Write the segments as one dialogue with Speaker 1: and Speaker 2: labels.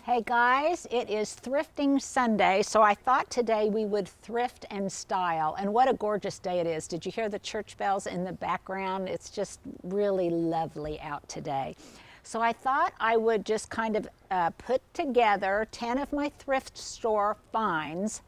Speaker 1: Hey guys, it is Thrifting Sunday, so I thought today we would thrift and style. And what a gorgeous day it is. Did you hear the church bells in the background? It's just really lovely out today. So I thought I would just kind of put together 10 of my thrift store finds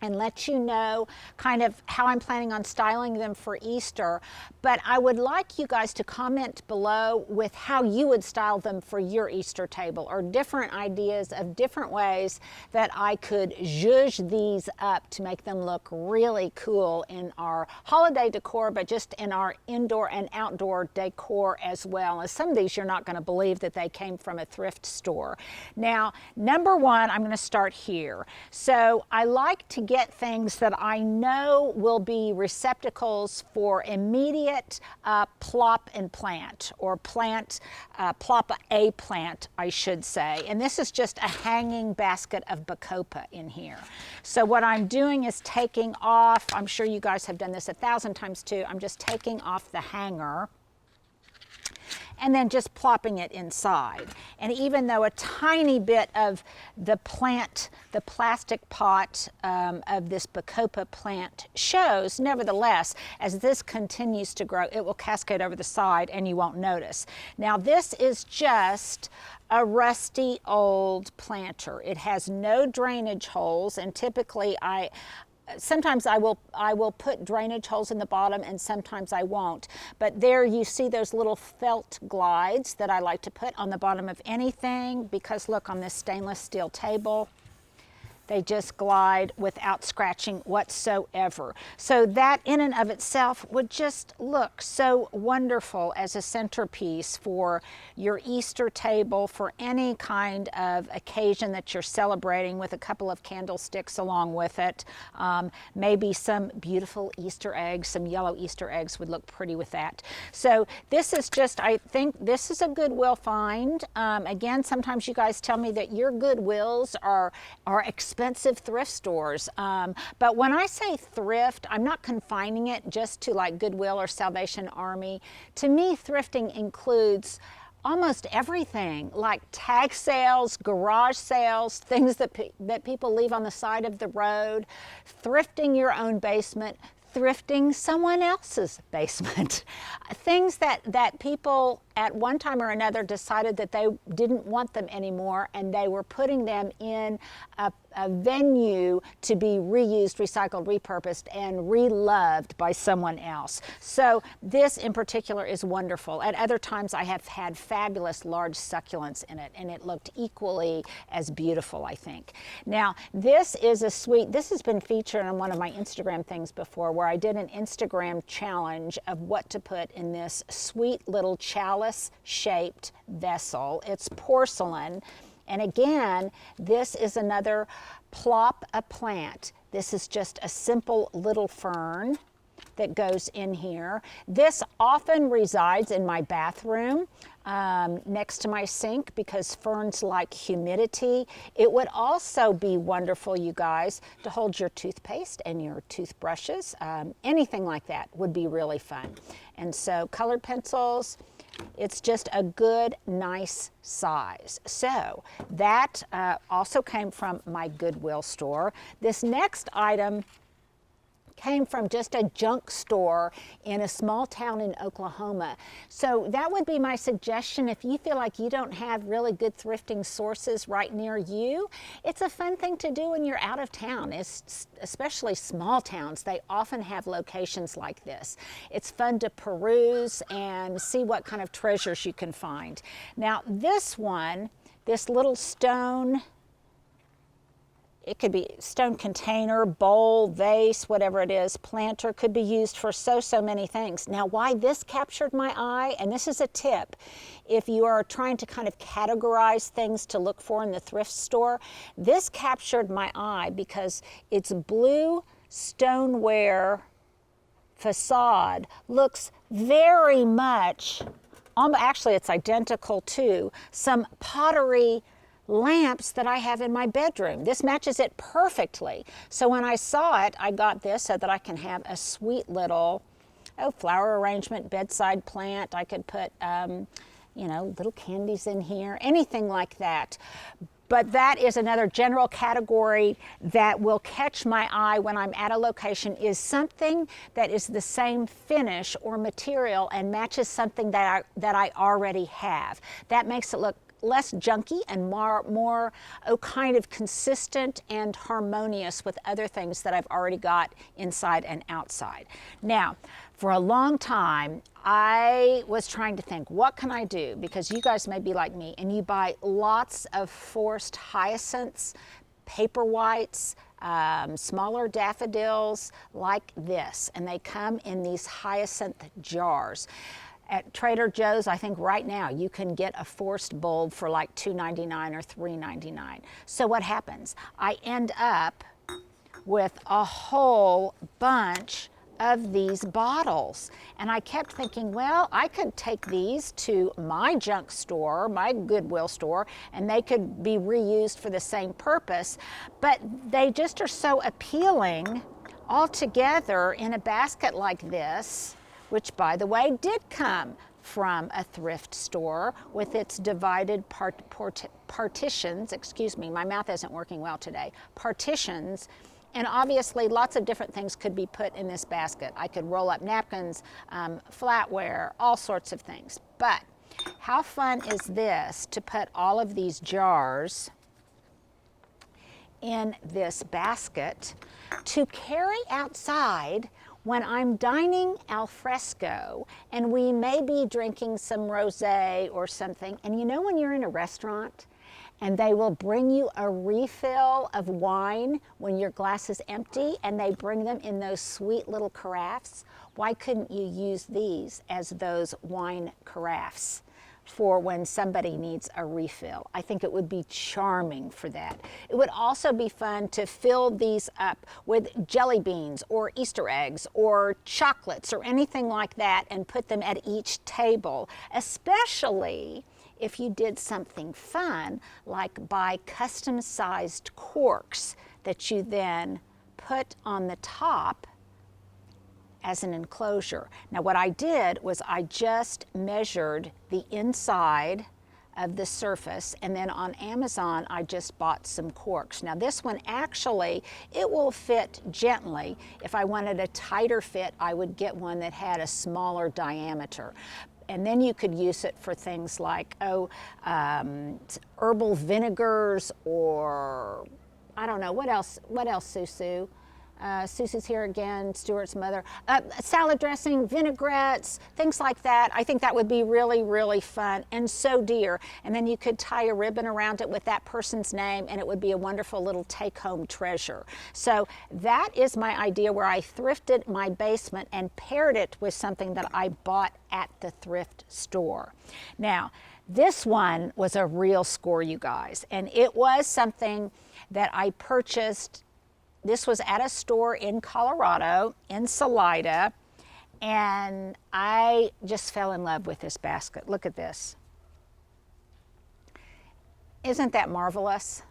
Speaker 1: and let you know kind of how I'm planning on styling them for Easter. But I would like you guys to comment below with how you would style them for your Easter table, or different ideas of different ways that I could zhuzh these up to make them look really cool in our holiday decor, but just in our indoor and outdoor decor as well. And some of these you're not going to believe that they came from a thrift store. Now, number one, I'm going to start here. So I like to get things that I know will be receptacles for immediate plop and plant, or plop a plant, I should say. And this is just a hanging basket of Bacopa in here. So what I'm doing is taking off, I'm sure you guys have done this 1,000 times too, I'm just taking off the hanger and then just plopping it inside. And even though a tiny bit of the plant, the plastic pot of this Bacopa plant shows, nevertheless, as this continues to grow, it will cascade over the side and you won't notice. Now this is just a rusty old planter. It has no drainage holes, and typically sometimes I will put drainage holes in the bottom and sometimes I won't. But there you see those little felt glides that I like to put on the bottom of anything, because look, on this stainless steel table, they just glide without scratching whatsoever. So that in and of itself would just look so wonderful as a centerpiece for your Easter table, for any kind of occasion that you're celebrating, with a couple of candlesticks along with it. Maybe some beautiful Easter eggs, some yellow Easter eggs would look pretty with that. So this is just, I think this is a Goodwill find. Again, sometimes you guys tell me that your Goodwills are expensive thrift stores. But when I say thrift, I'm not confining it just to like Goodwill or Salvation Army. To me, thrifting includes almost everything, like tag sales, garage sales, things that people leave on the side of the road, thrifting your own basement, thrifting someone else's basement. Things that people at one time or another decided that they didn't want them anymore, and they were putting them in a venue to be reused, recycled, repurposed, and reloved by someone else. So this in particular is wonderful. At other times I have had fabulous large succulents in it, and it looked equally as beautiful, I think. Now this is a sweet, this has been featured on one of my Instagram things before, where I did an Instagram challenge of what to put in this sweet little chalice shaped vessel. It's porcelain. And again, this is another plop a plant. This is just a simple little fern that goes in here. This often resides in my bathroom next to my sink, because ferns like humidity. It would also be wonderful, you guys, to hold your toothpaste and your toothbrushes. Anything like that would be really fun. And so colored pencils, it's just a good, nice size. So that also came from my Goodwill store. This next item came from just a junk store in a small town in Oklahoma. So that would be my suggestion if you feel like you don't have really good thrifting sources right near you. It's a fun thing to do when you're out of town, especially small towns. They often have locations like this. It's fun to peruse and see what kind of treasures you can find. Now this one, this little stone, it could be stone container, bowl, vase, whatever it is, planter, could be used for so many things. Now why this captured my eye, and this is a tip, if you are trying to kind of categorize things to look for in the thrift store, this captured my eye because its blue stoneware facade looks very much, actually it's identical to some pottery lamps that I have in my bedroom. This matches it perfectly. So when I saw it, I got this so that I can have a sweet little flower arrangement, bedside plant. I could put you know, little candies in here, anything like that. But that is another general category that will catch my eye when I'm at a location, is something that is the same finish or material and matches something that I already have. That makes it look less junky and more kind of consistent and harmonious with other things that I've already got inside and outside. Now, for a long time, I was trying to think, what can I do? Because you guys may be like me and you buy lots of forced hyacinths, paper whites, smaller daffodils like this, and they come in these hyacinth jars. At Trader Joe's, I think right now you can get a forced bulb for like $2.99 or $3.99. So what happens? I end up with a whole bunch of these bottles. And I kept thinking, well, I could take these to my junk store, my Goodwill store, and they could be reused for the same purpose. But they just are so appealing all together in a basket like this, which, by the way, did come from a thrift store with its divided partitions. Excuse me, my mouth isn't working well today. Partitions. And obviously, lots of different things could be put in this basket. I could roll up napkins, flatware, all sorts of things. But how fun is this to put all of these jars in this basket to carry outside when I'm dining al fresco and we may be drinking some rosé or something. And you know when you're in a restaurant and they will bring you a refill of wine when your glass is empty and they bring them in those sweet little carafes? Why couldn't you use these as those wine carafes for when somebody needs a refill? I think it would be charming for that. It would also be fun to fill these up with jelly beans or Easter eggs or chocolates or anything like that and put them at each table, especially if you did something fun like buy custom-sized corks that you then put on the top as an enclosure. Now what I did was I just measured the inside of the surface, and then on Amazon I just bought some corks. Now this one actually, it will fit gently. If I wanted a tighter fit, I would get one that had a smaller diameter. And then you could use it for things like, herbal vinegars, or I don't know, what else, Susu? Susu's here again, Stuart's mother. Salad dressing, vinaigrettes, things like that. I think that would be really, really fun and so dear. And then you could tie a ribbon around it with that person's name and it would be a wonderful little take-home treasure. So that is my idea, where I thrifted my basement and paired it with something that I bought at the thrift store. Now, this one was a real score, you guys, and it was something that I purchased. This was at a store in Colorado, in Salida, and I just fell in love with this basket. Look at this. Isn't that marvelous?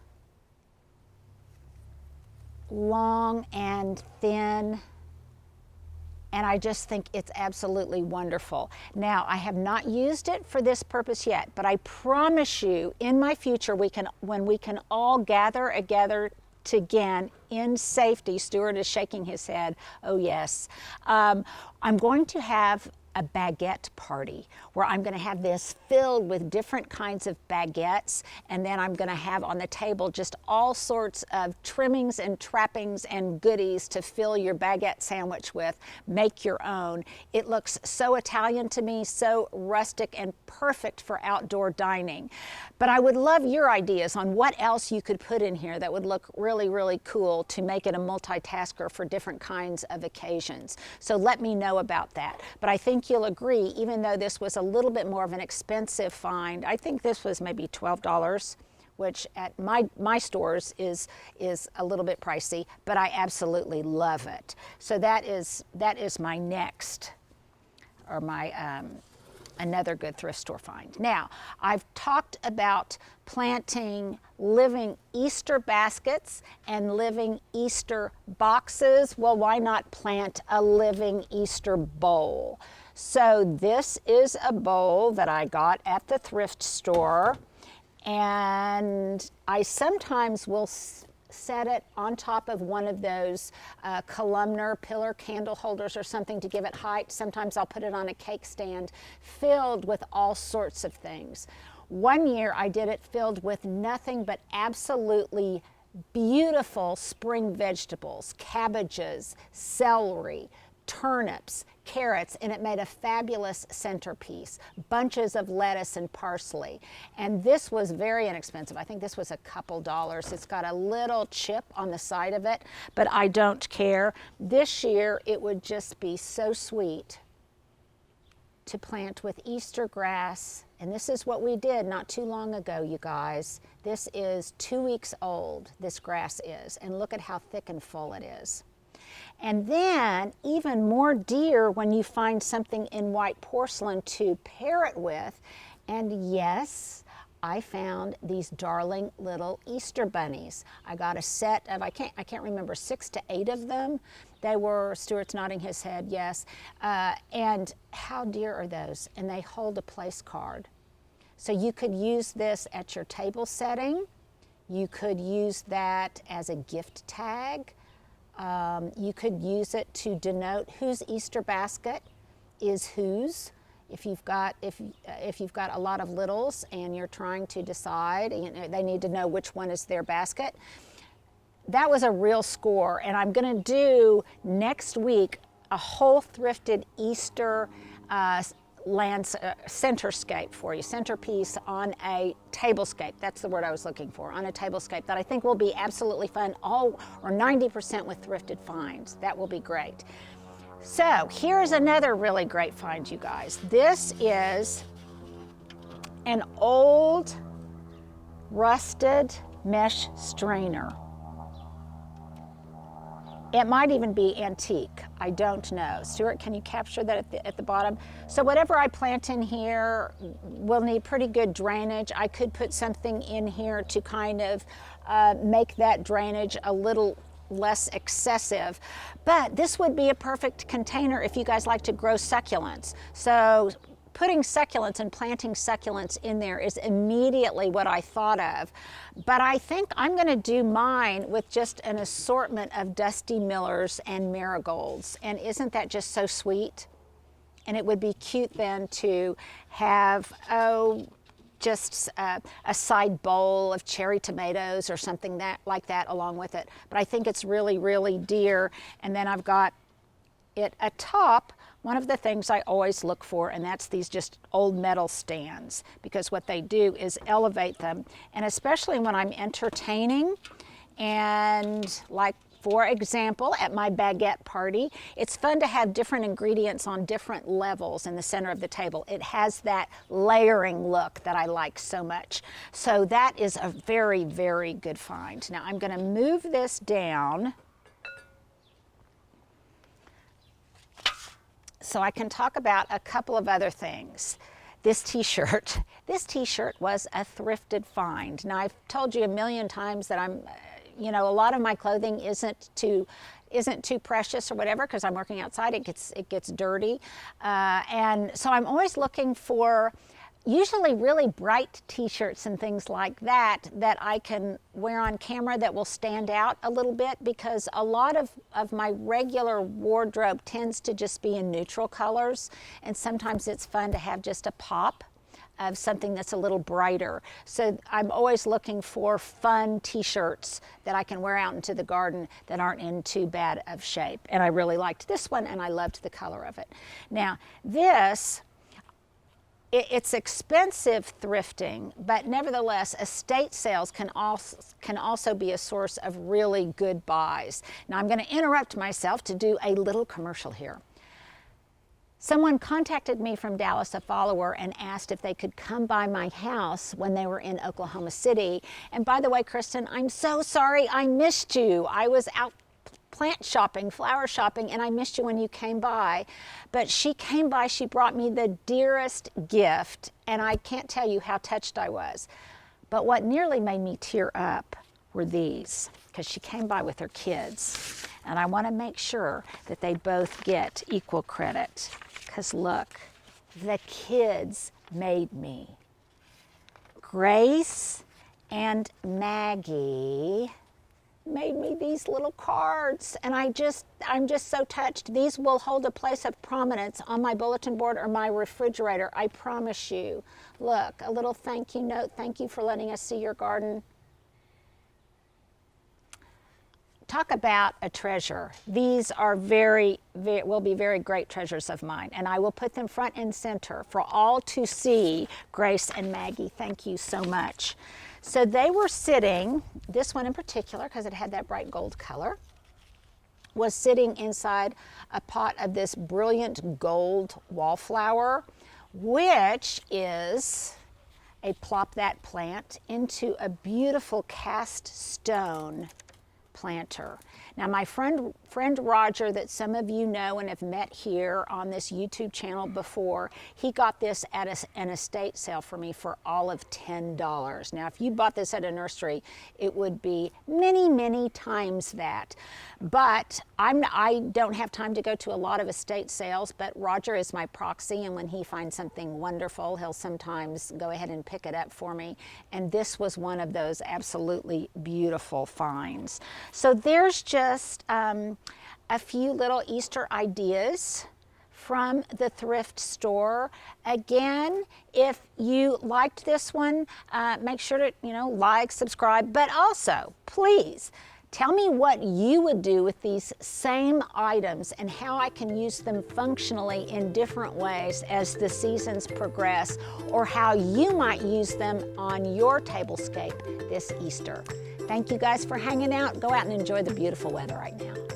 Speaker 1: Long and thin, and I just think it's absolutely wonderful. Now, I have not used it for this purpose yet, but I promise you, in my future, when we can all gather again in safety. Stuart is shaking his head. Oh yes. I'm going to have a baguette party where I'm going to have this filled with different kinds of baguettes, and then I'm going to have on the table just all sorts of trimmings and trappings and goodies to fill your baguette sandwich with. Make your own. It looks so Italian to me, so rustic and perfect for outdoor dining. But I would love your ideas on what else you could put in here that would look really, really cool to make it a multitasker for different kinds of occasions. So let me know about that. But I think you'll agree, even though this was a little bit more of an expensive find, I think this was maybe $12, which at my stores is a little bit pricey, but I absolutely love it. So that is my next, or my another good thrift store find. Now, I've talked about planting living Easter baskets and living Easter boxes. Well, why not plant a living Easter bowl? So this is a bowl that I got at the thrift store, And I sometimes will set it on top of one of those columnar pillar candle holders or something to give it height. Sometimes I'll put it on a cake stand filled with all sorts of things. One year I did it filled with nothing but absolutely beautiful spring vegetables, cabbages, celery, turnips, carrots, and it made a fabulous centerpiece. Bunches of lettuce and parsley. And this was very inexpensive. I think this was a couple dollars. It's got a little chip on the side of it, but I don't care. This year it would just be so sweet to plant with Easter grass. And this is what we did not too long ago, you guys. This is 2 weeks old, this grass is. And look at how thick and full it is. And then even more dear when you find something in white porcelain to pair it with. And yes, I found these darling little Easter bunnies. I got a set of, I can't remember, 6 to 8 of them. They were, Stuart's nodding his head, yes. And how dear are those? And they hold a place card. So you could use this at your table setting. You could use that as a gift tag. You could use it to denote whose Easter basket is whose. If you've got a lot of littles and you're trying to decide, they need to know which one is their basket. That was a real score, and I'm going to do next week a whole thrifted Easter centerscape for you, centerpiece on a tablescape. That's the word I was looking for, on a tablescape that I think will be absolutely fun, all or 90% with thrifted finds. That will be great. So here's another really great find, you guys. This is an old rusted mesh strainer. It might even be antique, I don't know. Stuart, can you capture that at the bottom? So whatever I plant in here will need pretty good drainage. I could put something in here to kind of make that drainage a little less excessive. But this would be a perfect container if you guys like to grow succulents. So putting succulents and planting succulents in there is immediately what I thought of. But I think I'm going to do mine with just an assortment of Dusty Millers and marigolds. And isn't that just so sweet? And it would be cute then to have, just a side bowl of cherry tomatoes or something like that along with it. But I think it's really, really dear. And then I've got it atop one of the things I always look for, and that's these just old metal stands, because what they do is elevate them. And especially when I'm entertaining, and like, for example, at my baguette party, it's fun to have different ingredients on different levels in the center of the table. It has that layering look that I like so much. So that is a very, very good find. Now I'm going to move this down so I can talk about a couple of other things. This t-shirt. This t-shirt was a thrifted find. Now I've told you a million times that a lot of my clothing isn't too precious or whatever, because I'm working outside. It gets dirty, and so I'm always looking for usually really bright t-shirts and things like that I can wear on camera that will stand out a little bit, because a lot of my regular wardrobe tends to just be in neutral colors, and sometimes it's fun to have just a pop of something that's a little brighter. So I'm always looking for fun t-shirts that I can wear out into the garden that aren't in too bad of shape. And I really liked this one, and I loved the color of it. Now this, it's expensive thrifting, but nevertheless, estate sales can also be a source of really good buys. Now I'm going to interrupt myself to do a little commercial here. Someone contacted me from Dallas, a follower, and asked if they could come by my house when they were in Oklahoma City. And by the way, Kristen, I'm so sorry I missed you. I was out plant shopping, flower shopping, and I missed you when you came by. But she came by, she brought me the dearest gift, and I can't tell you how touched I was. But what nearly made me tear up were these, because she came by with her kids. And I want to make sure that they both get equal credit. Because look, the kids made me Grace and Maggie made me these little cards, and I'm just so touched. These will hold a place of prominence on my bulletin board or my refrigerator, I promise you. Look, a little thank you note. Thank you for letting us see your garden. Talk about a treasure. These are will be very great treasures of mine, and I will put them front and center for all to see. Grace and Maggie, thank you so much. So they were sitting, this one in particular, because it had that bright gold color, was sitting inside a pot of this brilliant gold wallflower, which is a plop that plant into a beautiful cast stone planter. Now my friend Roger, that some of you know and have met here on this YouTube channel before, he got this at an estate sale for me for all of $10. Now if you bought this at a nursery, it would be many, many times that. But I don't have time to go to a lot of estate sales, but Roger is my proxy, and when he finds something wonderful, he'll sometimes go ahead and pick it up for me. And this was one of those absolutely beautiful finds. So there's just a few little Easter ideas from the thrift store. Again, if you liked this one, make sure to like, subscribe, but also please tell me what you would do with these same items and how I can use them functionally in different ways as the seasons progress, or how you might use them on your tablescape this Easter. Thank you guys for hanging out. Go out and enjoy the beautiful weather right now.